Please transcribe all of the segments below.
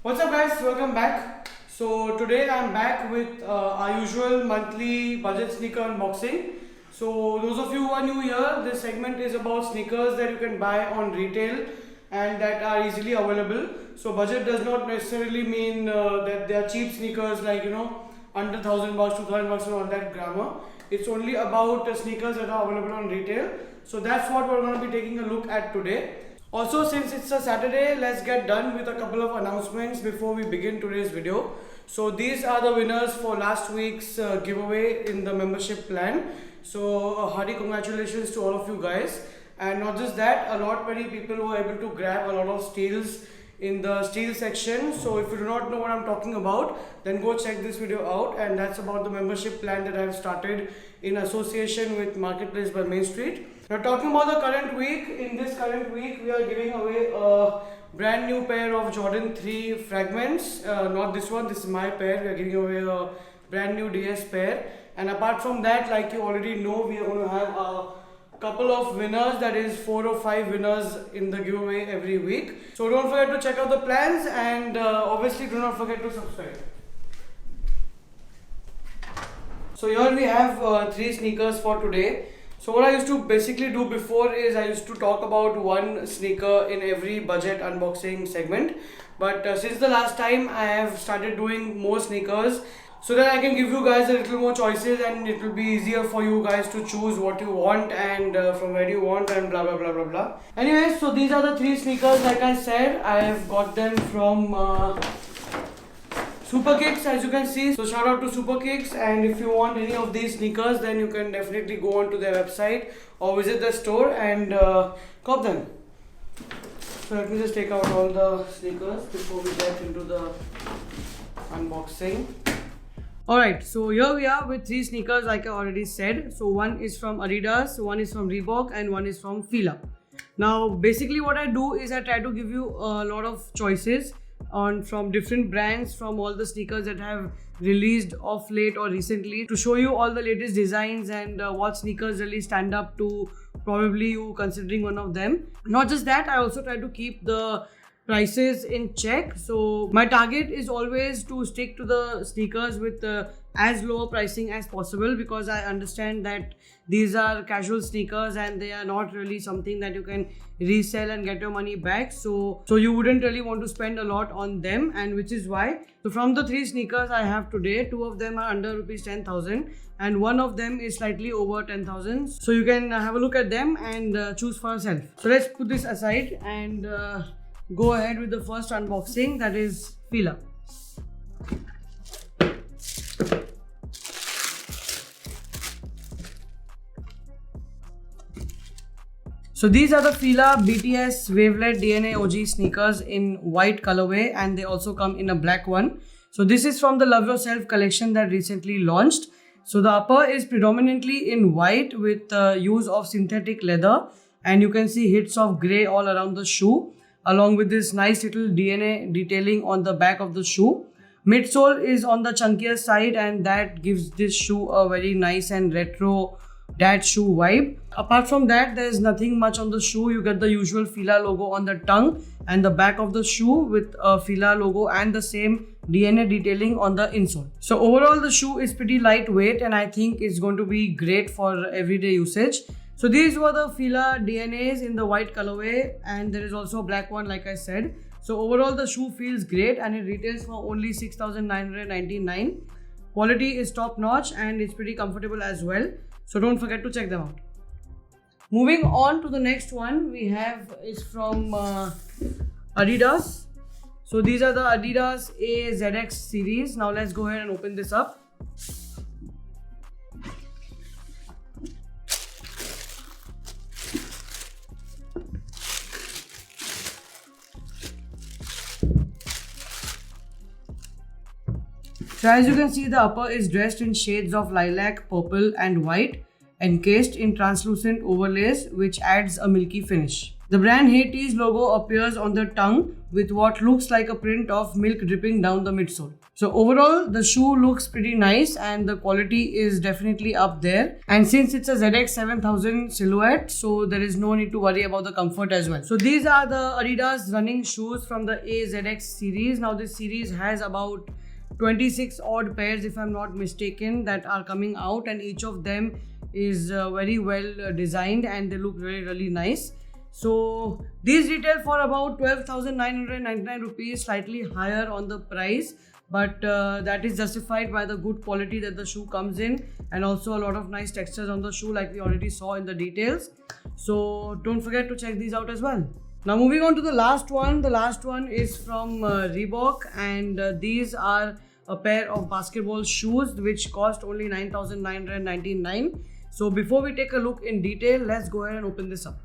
What's up guys, welcome back. So today I'm back with our usual monthly budget sneaker unboxing. So those of you who are new here, this segment is about sneakers that you can buy on retail and that are easily available. So budget does not necessarily mean that they are cheap sneakers like under $1,000, $2,000 and all that grammar. It's only about sneakers that are available on retail. So that's what we're going to be taking a look at today. Also, since it's a Saturday, let's get done with a couple of announcements before we begin today's video. So these are the winners for last week's giveaway in the membership plan. So hearty congratulations to all of you guys. And not just that, a lot many people were able to grab a lot of steals in the steel section. So if you do not know what I'm talking about, then go check this video out. And that's about the membership plan that I've started in association with Marketplace by Main Street. Now talking about the current week, in this current week we are giving away a brand new pair of Jordan 3 fragments. Not this one, this is my pair. We are giving away a brand new DS pair. And apart from that, like you already know, we are going to have a couple of winners, that is 4 or 5 winners in the giveaway every week. So don't forget to check out the plans and obviously do not forget to subscribe. So here we have 3 sneakers for today. So what I used to basically do before is I used to talk about one sneaker in every budget unboxing segment. But since the last time I have started doing more sneakers so that I can give you guys a little more choices and it will be easier for you guys to choose what you want and from where you want and blah blah blah blah blah. Anyways, so these are the 3 sneakers. Like I said, I have got them from Super Kicks, as you can see. So shout out to Super Kicks, and if you want any of these sneakers, then you can definitely go onto their website or visit the store and cop them. So let me just take out all the sneakers before we get into the unboxing. Alright, so here we are with 3 sneakers like I already said. So one is from Adidas, one is from Reebok and one is from Fila. Now basically what I do is I try to give you a lot of choices from different brands, from all the sneakers that have released of late or recently, to show you all the latest designs and what sneakers really stand up to probably you considering one of them. Not just that, I also try to keep the prices in check. So my target is always to stick to the sneakers with as lower pricing as possible, because I understand that these are casual sneakers and they are not really something that you can resell and get your money back. So you wouldn't really want to spend a lot on them, and which is why, so from the 3 sneakers I have today, 2 of them are under rupees 10,000 and one of them is slightly over 10,000. So you can have a look at them and choose for yourself. So let's put this aside and go ahead with the first unboxing, that is Fila. So these are the Fila BTS Wavelet DNA OG sneakers in white colorway, and they also come in a black one. So this is from the Love Yourself collection that recently launched. So the upper is predominantly in white with use of synthetic leather, and you can see hits of grey all around the shoe, along with this nice little DNA detailing on the back of the shoe. Midsole is on the chunkier side, and that gives this shoe a very nice and retro dad shoe vibe. Apart from that, there is nothing much on the shoe. You get the usual Fila logo on the tongue and the back of the shoe with a Fila logo and the same DNA detailing on the insole. So overall the shoe is pretty lightweight, and I think it's going to be great for everyday usage. So these were the Fila DNAs in the white colorway, and there is also a black one like I said. So overall the shoe feels great and it retails for only 6,999. Quality is top notch and it's pretty comfortable as well. So don't forget to check them out. Moving on to the next one we have is from Adidas. So these are the Adidas AZX series. Now let's go ahead and open this up. So as you can see, the upper is dressed in shades of lilac, purple and white, encased in translucent overlays which adds a milky finish. The brand HEYTEA's logo appears on the tongue with what looks like a print of milk dripping down the midsole. So overall, the shoe looks pretty nice and the quality is definitely up there. And since it's a ZX 7000 silhouette, so there is no need to worry about the comfort as well. So these are the Adidas running shoes from the AZX series. Now this series has about 26 odd pairs, if I'm not mistaken, that are coming out, and each of them is very well designed and they look really nice. So these retail for about 12,999 rupees, slightly higher on the price, but that is justified by the good quality that the shoe comes in, and also a lot of nice textures on the shoe like we already saw in the details. So don't forget to check these out as well. Now moving on to the last one. The last one is from Reebok, and these are a pair of basketball shoes which cost only 9,999. So before we take a look in detail, let's go ahead and open this up.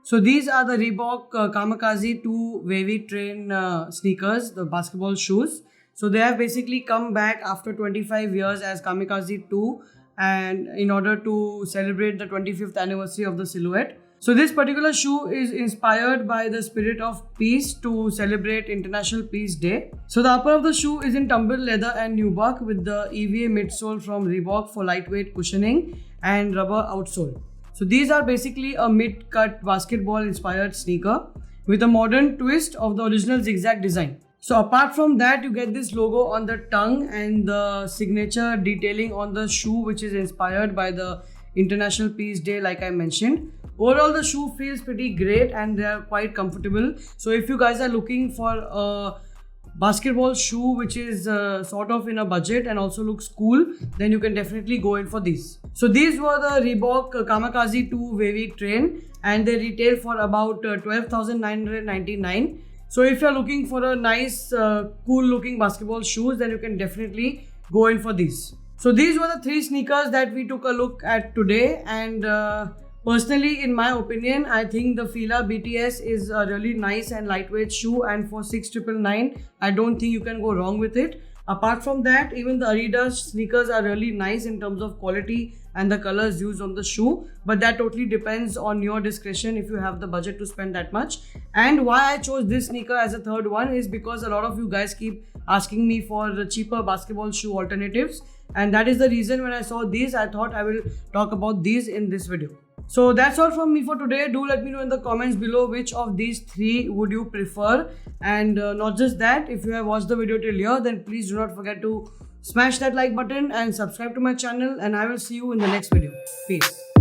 So these are the Reebok Kamikaze 2 Wavy Train sneakers, the basketball shoes. So they have basically come back after 25 years as Kamikaze 2, and in order to celebrate the 25th anniversary of the silhouette. So this particular shoe is inspired by the spirit of peace to celebrate International Peace Day. So the upper of the shoe is in tumbled leather and nubuck with the EVA midsole from Reebok for lightweight cushioning and rubber outsole. So these are basically a mid-cut basketball inspired sneaker with a modern twist of the original zigzag design. So apart from that, you get this logo on the tongue and the signature detailing on the shoe, which is inspired by the International Peace Day like I mentioned. Overall, the shoe feels pretty great and they are quite comfortable. So if you guys are looking for a basketball shoe which is sort of in a budget and also looks cool, then you can definitely go in for these. So these were the Reebok Kamikaze 2 Wavy Train, and they retail for about 12,999. So if you're looking for a nice cool looking basketball shoes, then you can definitely go in for these. So these were the 3 sneakers that we took a look at today, and personally, in my opinion, I think the Fila BTS is a really nice and lightweight shoe, and for 6,999, I don't think you can go wrong with it. Apart from that, even the Adidas sneakers are really nice in terms of quality and the colors used on the shoe, but that totally depends on your discretion if you have the budget to spend that much. And why I chose this sneaker as a third one is because a lot of you guys keep asking me for the cheaper basketball shoe alternatives, and that is the reason when I saw these, I thought I will talk about these in this video. So that's all from me for today. Do let me know in the comments below which of these 3 would you prefer, and not just that, if you have watched the video till here, then please do not forget to smash that like button and subscribe to my channel, and I will see you in the next video. Peace.